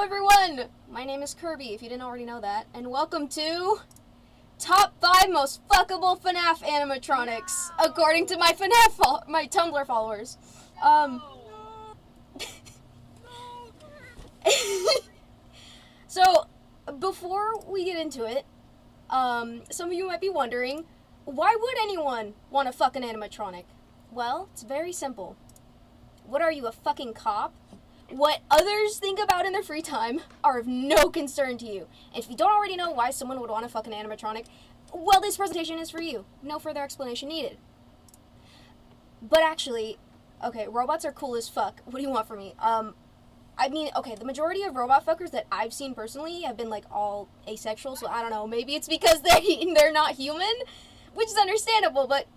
everyone! My name is Kirby, if you didn't already know that, and welcome to Top 5 Most Fuckable FNAF Animatronics, according to my my Tumblr followers. So, before we get into it, some of you might be wondering, why would anyone want to fuck an animatronic? Well, it's very simple. What are you, a fucking cop? What others think about in their free time are of no concern to you. And if you don't already know why someone would want to fuck an animatronic, well, this presentation is for you. No further explanation needed. But actually, okay, robots are cool as fuck. What do you want from me? I mean, okay, the majority of robot fuckers that I've seen personally have been, like, all asexual, so I don't know. Maybe it's because they're not human, which is understandable, but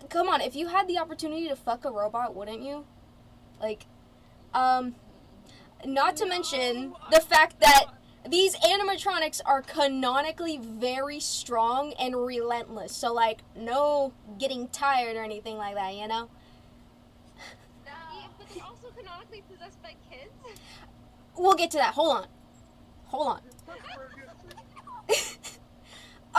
come on, if you had the opportunity to fuck a robot, wouldn't you? Like, not to mention the fact that these animatronics are canonically very strong and relentless. So, like, no getting tired or anything like that, you know? Yeah, but they're also canonically possessed by kids? We'll get to that. Hold on.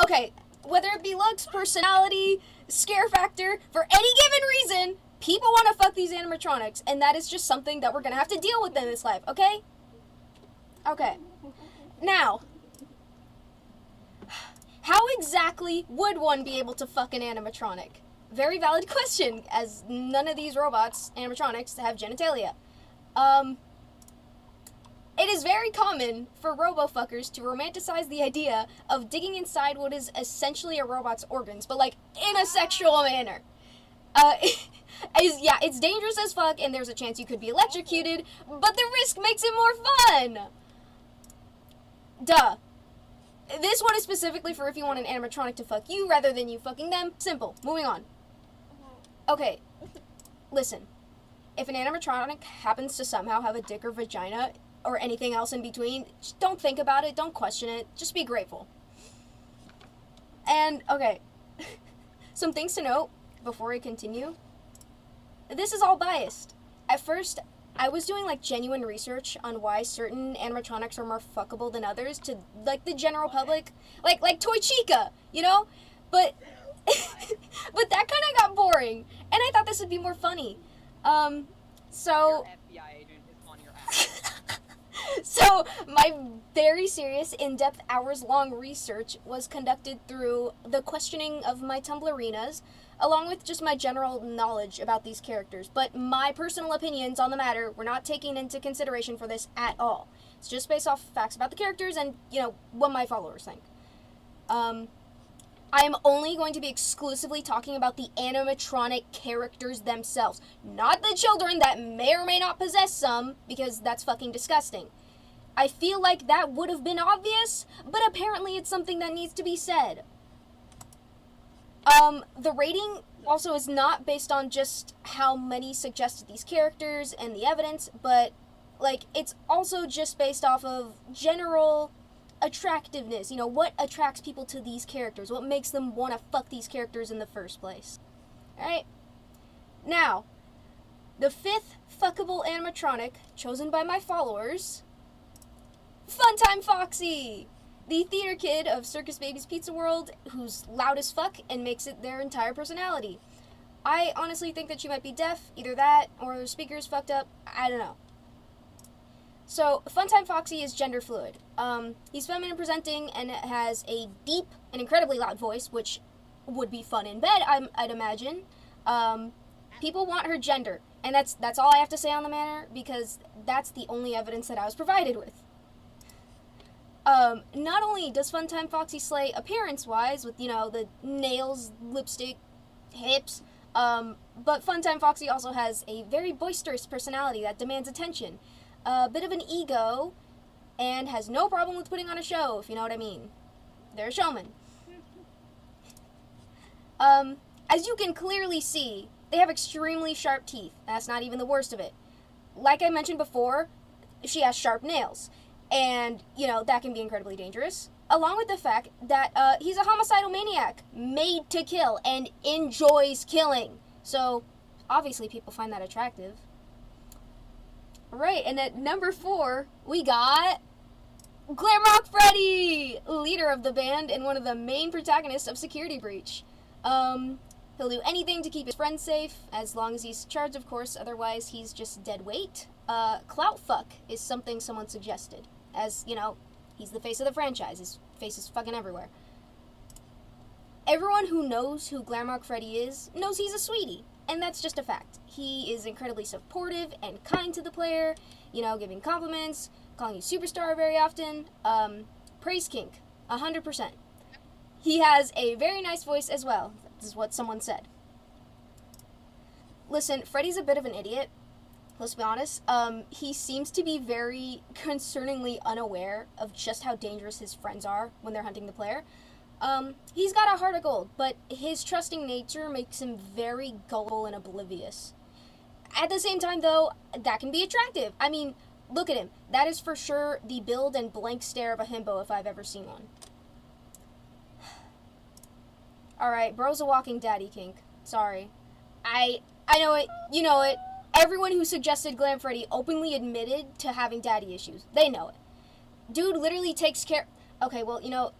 Okay, whether it be looks, personality, scare factor, for any given reason, people want to fuck these animatronics, and that is just something that we're going to have to deal with in this life, okay? Okay. Now, how exactly would one be able to fuck an animatronic? Very valid question, as none of these robots, animatronics, have genitalia. It is very common for robo-fuckers to romanticize the idea of digging inside what is essentially a robot's organs, but, like, in a sexual manner. Yeah, it's dangerous as fuck, and there's a chance you could be electrocuted, but the risk makes it more fun! Duh. This one is specifically for if you want an animatronic to fuck you rather than you fucking them. Simple. Moving on. Okay. Listen. If an animatronic happens to somehow have a dick or vagina, or anything else in between, just don't think about it, don't question it, just be grateful. And, okay. Some things to note before I continue. This is all biased. At first, I was doing, like, genuine research on why certain animatronics are more fuckable than others to, like, the general public. Like Toy Chica, you know? But, but that kind of got boring, and I thought this would be more funny. So... Your FBI agent is on your ass. So, my very serious, in-depth, hours-long research was conducted through the questioning of my Tumblrinas, along with just my general knowledge about these characters. But my personal opinions on the matter were not taken into consideration for this at all. It's just based off facts about the characters and, you know, what my followers think. I am only going to be exclusively talking about the animatronic characters themselves, not the children that may or may not possess some, because that's fucking disgusting. I feel like that would have been obvious, but apparently it's something that needs to be said. The rating also is not based on just how many suggested these characters and the evidence, but, like, it's also just based off of general attractiveness. You know, what attracts people to these characters? What makes them want to fuck these characters in the first place? Alright? Now, the fifth fuckable animatronic chosen by my followers, Funtime Foxy! The theater kid of Circus Baby's Pizza World, who's loud as fuck and makes it their entire personality. I honestly think that she might be deaf, either that, or her speaker's fucked up, I don't know. So, Funtime Foxy is gender fluid. He's feminine presenting and has a deep and incredibly loud voice, which would be fun in bed, I'd imagine. People want her gender, and that's all I have to say on the matter, because that's the only evidence that I was provided with. Not only does Funtime Foxy slay appearance-wise, with, you know, the nails, lipstick, hips, but Funtime Foxy also has a very boisterous personality that demands attention. A bit of an ego, and has no problem with putting on a show, if you know what I mean. They're a showman. As you can clearly see, they have extremely sharp teeth. That's not even the worst of it. Like I mentioned before, she has sharp nails. And, you know, that can be incredibly dangerous. Along with the fact that he's a homicidal maniac, made to kill, and enjoys killing. So, obviously people find that attractive. Right, and at number 4, we got Glamrock Freddy, leader of the band and one of the main protagonists of Security Breach. He'll do anything to keep his friends safe, as long as he's charged, of course, otherwise he's just dead weight. Clout fuck is something someone suggested, as, you know, he's the face of the franchise. His face is fucking everywhere. Everyone who knows who Glamrock Freddy is knows he's a sweetie, and that's just a fact. He is incredibly supportive and kind to the player, you know, giving compliments, calling you superstar very often. Praise kink, 100%. He has a very nice voice as well. This is what someone said. Listen, Freddy's a bit of an idiot. Let's be honest. He seems to be very concerningly unaware of just how dangerous his friends are when they're hunting the player. He's got a heart of gold, but his trusting nature makes him very gullible and oblivious. At the same time, though, that can be attractive. I mean, look at him. That is for sure the build and blank stare of a himbo if I've ever seen one. Alright, bro's a walking daddy kink. Sorry. I know it. You know it. Everyone who suggested Glam Freddy openly admitted to having daddy issues. They know it. Dude literally takes care... Okay, well, you know,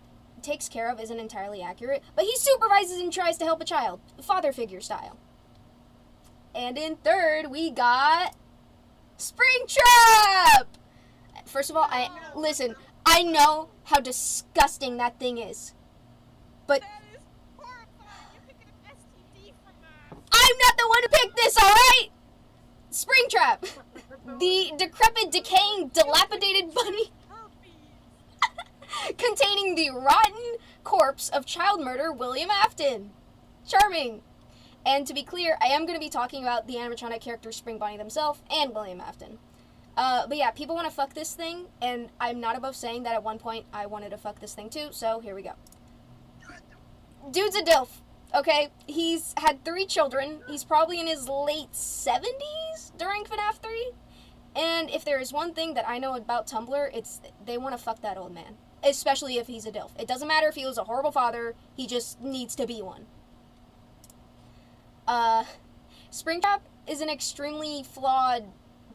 takes care of isn't entirely accurate, but he supervises and tries to help a child. Father figure style. And in third, we got... Springtrap! First of all, listen, I know how disgusting that thing is. But... I'm not the one who picked this, alright? Springtrap! The decrepit, decaying, dilapidated bunny containing the rotten corpse of child murderer William Afton. Charming. And to be clear, I am going to be talking about the animatronic character Spring Bonnie themselves and William Afton. But yeah, people want to fuck this thing, and I'm not above saying that at one point I wanted to fuck this thing too, so here we go. Dude's a dilf. Okay, he's had 3 children. He's probably in his late 70s during FNAF 3. And if there is one thing that I know about Tumblr, it's they want to fuck that old man. Especially if he's a dilf. It doesn't matter if he was a horrible father, he just needs to be one. Springtrap is an extremely flawed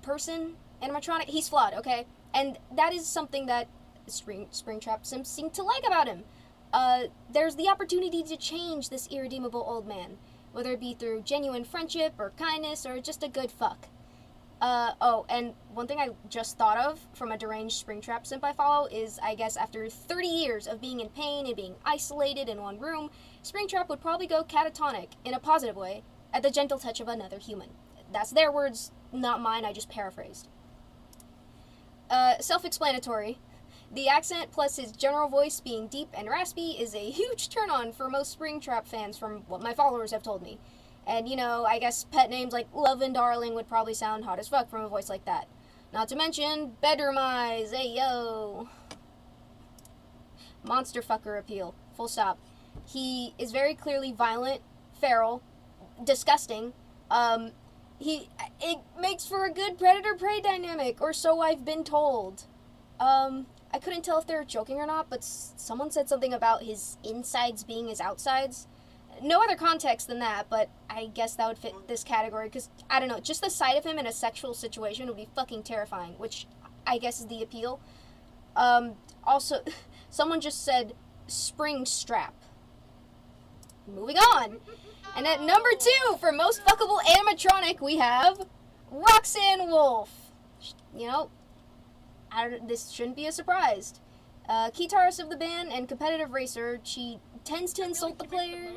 person, animatronic. He's flawed, okay? And that is something that Springtrap Sims seem to like about him. There's the opportunity to change this irredeemable old man, whether it be through genuine friendship or kindness or just a good fuck. Oh, and one thing I just thought of from a deranged Springtrap simp I follow is, I guess after 30 years of being in pain and being isolated in one room, Springtrap would probably go catatonic, in a positive way, at the gentle touch of another human. That's their words, not mine, I just paraphrased. Self-explanatory. The accent plus his general voice being deep and raspy is a huge turn-on for most Springtrap fans from what my followers have told me. And, you know, I guess pet names like Love and Darling would probably sound hot as fuck from a voice like that. Not to mention, Bedroom Eyes, hey yo. Monster fucker appeal, full stop. He is very clearly violent, feral, disgusting. It makes for a good predator-prey dynamic, or so I've been told. I couldn't tell if they were joking or not, but someone said something about his insides being his outsides. No other context than that, but I guess that would fit this category, because, I don't know, just the sight of him in a sexual situation would be fucking terrifying, which I guess is the appeal. Also, someone just said spring strap. Moving on. And at number 2, for most fuckable animatronic, we have Roxanne Wolf. You know, this shouldn't be a surprise. Guitarist of the band and competitive racer, she tends to insult the player.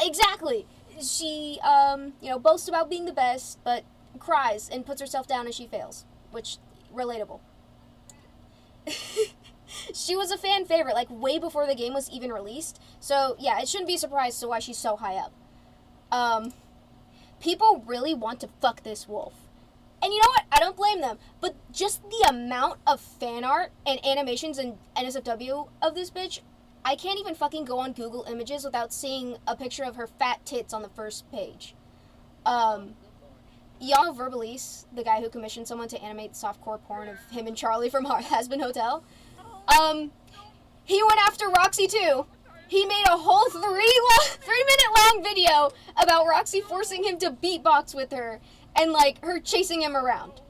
Exactly. She, you know, boasts about being the best, but cries and puts herself down as she fails, which, relatable. She was a fan favorite, like, way before the game was even released, so, yeah, it shouldn't be a surprise as to why she's so high up. People really want to fuck this wolf. And you know what? I don't blame them. But just the amount of fan art and animations and NSFW of this bitch, I can't even fucking go on Google Images without seeing a picture of her fat tits on the first page. Y'all know Verbalise, the guy who commissioned someone to animate softcore porn of him and Charlie from Has-Been Hotel. He went after Roxy too. He made a whole 3-minute long video about Roxy forcing him to beatbox with her and, like, her chasing him around.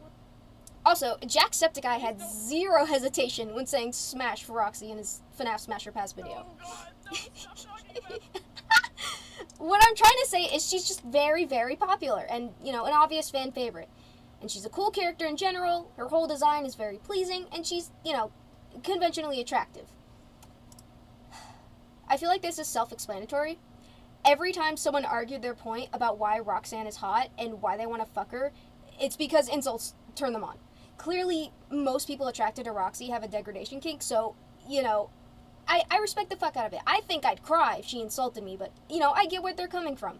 Also, Jacksepticeye had zero hesitation when saying smash for Roxy in his FNAF Smasher Pass video. Oh god, no, stop talking about it. What I'm trying to say is she's just very, very popular and, you know, an obvious fan favorite. And she's a cool character in general, her whole design is very pleasing, and she's, you know, conventionally attractive. I feel like this is self-explanatory. Every time someone argued their point about why Roxanne is hot and why they want to fuck her, it's because insults turn them on. Clearly, most people attracted to Roxy have a degradation kink, so, you know, I respect the fuck out of it. I think I'd cry if she insulted me, but, you know, I get where they're coming from.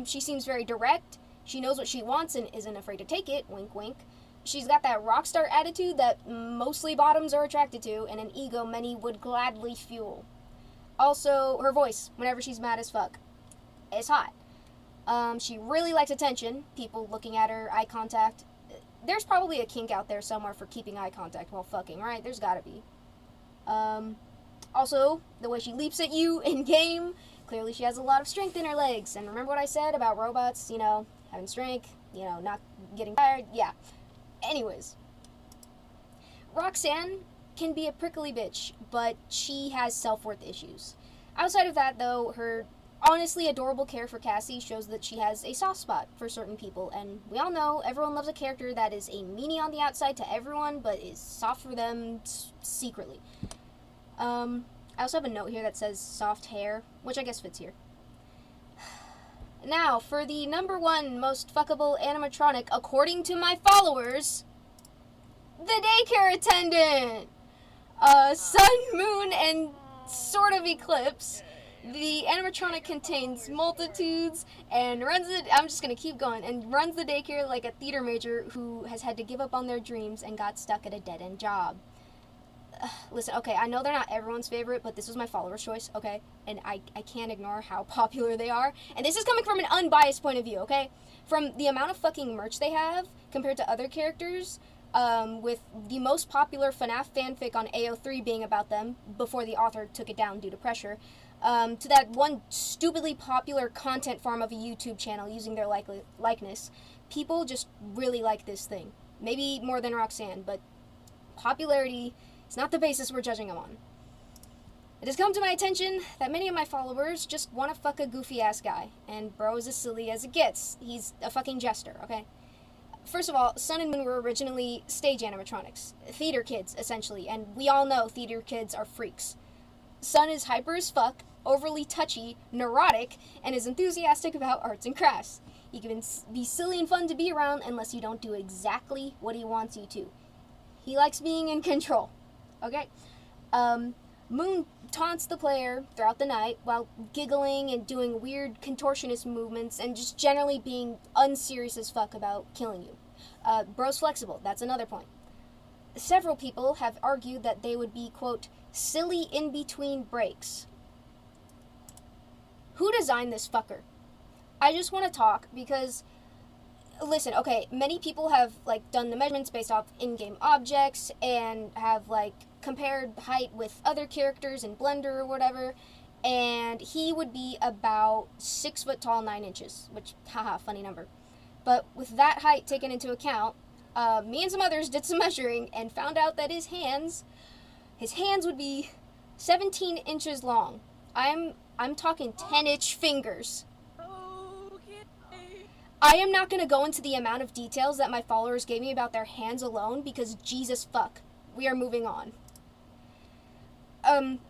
She seems very direct. She knows what she wants and isn't afraid to take it. Wink, wink. She's got that rock star attitude that mostly bottoms are attracted to, and an ego many would gladly fuel. Also, her voice, whenever she's mad as fuck, is hot. She really likes attention, people looking at her, eye contact. There's probably a kink out there somewhere for keeping eye contact while fucking, right? There's gotta be. Also, the way she leaps at you in-game, clearly she has a lot of strength in her legs. And remember what I said about robots, you know, having strength, you know, not getting tired? Yeah. Anyways. Roxanne can be a prickly bitch, but she has self-worth issues. Outside of that, though, her honestly adorable care for Cassie shows that she has a soft spot for certain people, and we all know everyone loves a character that is a meanie on the outside to everyone, but is soft for them secretly. I also have a note here that says soft hair, which I guess fits here. Now, for the number one most fuckable animatronic, according to my followers, the daycare attendant! Sun, Moon, and sort of Eclipse. The animatronic contains multitudes and runs it. I'm just gonna keep going and runs the daycare like a theater major who has had to give up on their dreams and got stuck at a dead-end job. Listen, okay, I know they're not everyone's favorite, but this was my follower's choice, okay? And I can't ignore how popular they are. And this is coming from an unbiased point of view, okay? From the amount of fucking merch they have compared to other characters, with the most popular FNAF fanfic on AO3 being about them before the author took it down due to pressure, to that one stupidly popular content farm of a YouTube channel using their likeness. People just really like this thing. Maybe more than Roxanne, but popularity is not the basis we're judging them on. It has come to my attention that many of my followers just want to fuck a goofy-ass guy, and bro is as silly as it gets. He's a fucking jester, okay? First of all, Sun and Moon were originally stage animatronics. Theater kids, essentially, and we all know theater kids are freaks. Sun is hyper as fuck, overly touchy, neurotic, and is enthusiastic about arts and crafts. He can be silly and fun to be around unless you don't do exactly what he wants you to. He likes being in control. Okay? Moon taunts the player throughout the night while giggling and doing weird contortionist movements and just generally being unserious as fuck about killing you. Bro's flexible. That's another point. Several people have argued that they would be, quote, silly in between breaks. Who designed this fucker? I just want to talk because, listen, okay, many people have, like, done the measurements based off in-game objects and have, like, compared height with other characters in Blender or whatever, and he would be about 6 foot tall, 9 inches, which, haha, funny number. But with that height taken into account, me and some others did some measuring and found out that his hands would be 17 inches long. I'm talking 10-inch fingers. Okay. I am not going to go into the amount of details that my followers gave me about their hands alone because Jesus fuck. We are moving on.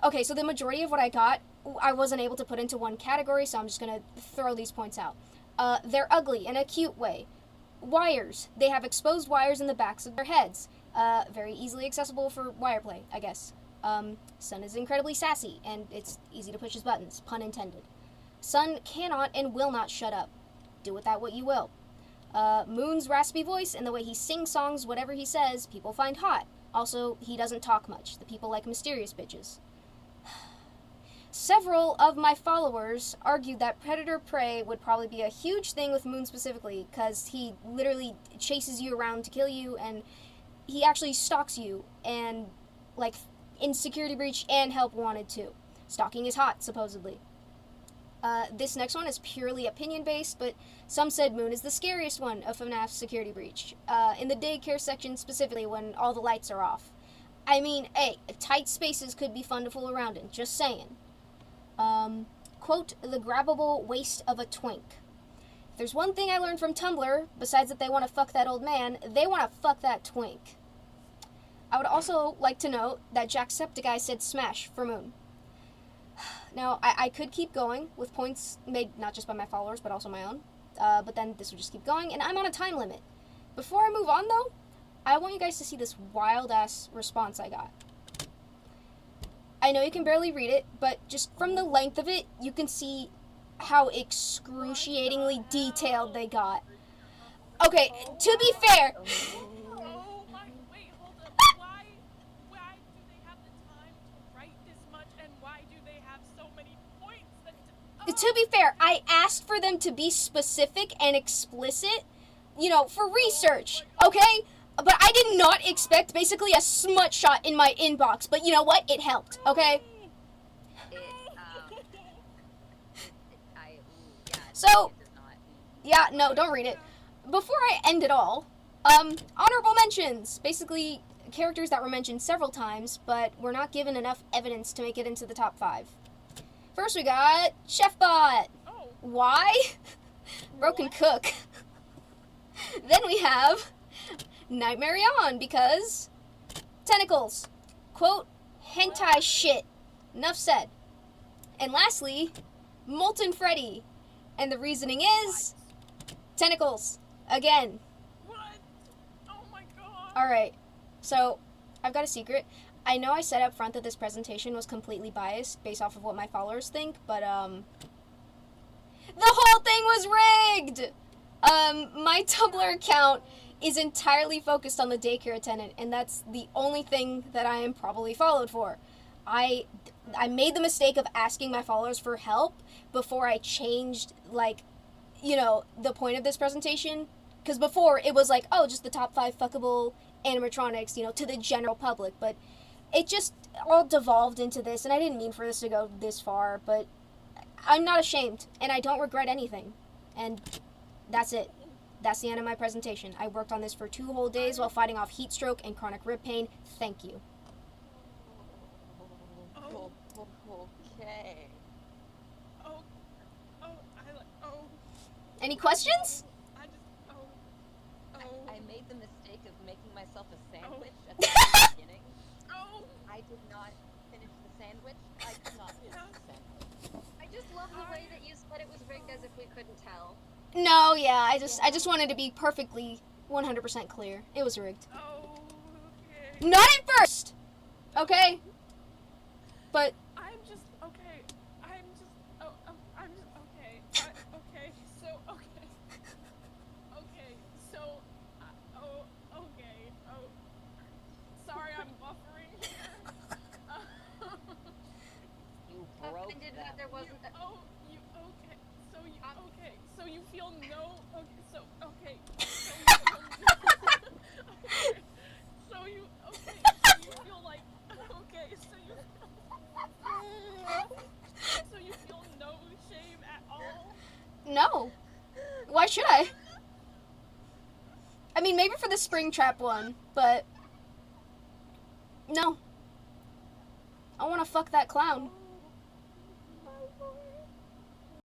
Okay, so the majority of what I got, I wasn't able to put into one category, so I'm just going to throw these points out. They're ugly in a cute way. Wires. They have exposed wires in the backs of their heads. Very easily accessible for wire play, I guess. Sun is incredibly sassy, and it's easy to push his buttons, pun intended. Sun cannot and will not shut up. Do with that what you will. Moon's raspy voice and the way he sings songs, whatever he says, people find hot. Also, he doesn't talk much. The people like mysterious bitches. Several of my followers argued that predator-prey would probably be a huge thing with Moon specifically, because he literally chases you around to kill you, and he actually stalks you, and, like, in Security Breach and Help Wanted too. Stalking is hot, supposedly. This next one is purely opinion-based, but some said Moon is the scariest one of FNAF's security breach. In the daycare section specifically when all the lights are off. I mean, hey, tight spaces could be fun to fool around in, just saying. Quote, the grabbable waist of a twink. If there's one thing I learned from Tumblr, besides that they want to fuck that old man, they want to fuck that twink. I would also like to note that Jacksepticeye said smash for Moon. Now, I could keep going with points made not just by my followers, but also my own. But then this would just keep going, and I'm on a time limit. Before I move on, though, I want you guys to see this wild-ass response I got. I know you can barely read it, but just from the length of it, you can see how excruciatingly detailed they got. Okay, to be fair... Oh my, wait, hold up. Why do they have the time to write this much, and why do they have so many points that... To be fair, I asked for them to be specific and explicit, you know, for research, okay? But I did not expect basically a smut shot in my inbox, but you know what? It helped, okay? So, yeah, no, don't read it. Before I end it all, honorable mentions. Basically, characters that were mentioned several times, but were not given enough evidence to make it into the top 5. First we got Chefbot. Oh. Why? Broken Cook. Then we have Nightmare On, because tentacles. Quote, hentai shit. Enough said. And lastly, Molten Freddy. And the reasoning is tentacles. Again. What? Oh my god. Alright, so I've got a secret. I know I said up front that this presentation was completely biased based off of what my followers think, but the whole thing was rigged! My Tumblr account is entirely focused on the daycare attendant, and that's the only thing that I am probably followed for. I made the mistake of asking my followers for help before I changed, like, you know, the point of this presentation. Because before, it was like, oh, just the top 5 fuckable animatronics, you know, to the general public. But it just all devolved into this, and I didn't mean for this to go this far, but I'm not ashamed, and I don't regret anything. And that's it. That's the end of my presentation. I worked on this for 2 whole days while fighting off heat stroke and chronic rib pain. Thank you. Okay. Oh, Any questions? I just, I made the mistake of making myself a sandwich at the beginning. I did not finish the sandwich. I could not finish the sandwich. I just love the way that you said it was rigged as if we couldn't tell. No, yeah, I just wanted to be perfectly 100% clear. It was rigged. okay. Not at first! Okay? But, I'm just, okay. Okay. Okay, so, okay. Okay, so, okay. Oh, sorry, I'm buffering here. You broke Offended them. that there wasn't a... Okay. So you feel no, okay, so, okay. So you feel like, okay, so you feel no shame at all? no. Why should I? I mean, maybe for the Springtrap one, but... No. I want to fuck that clown.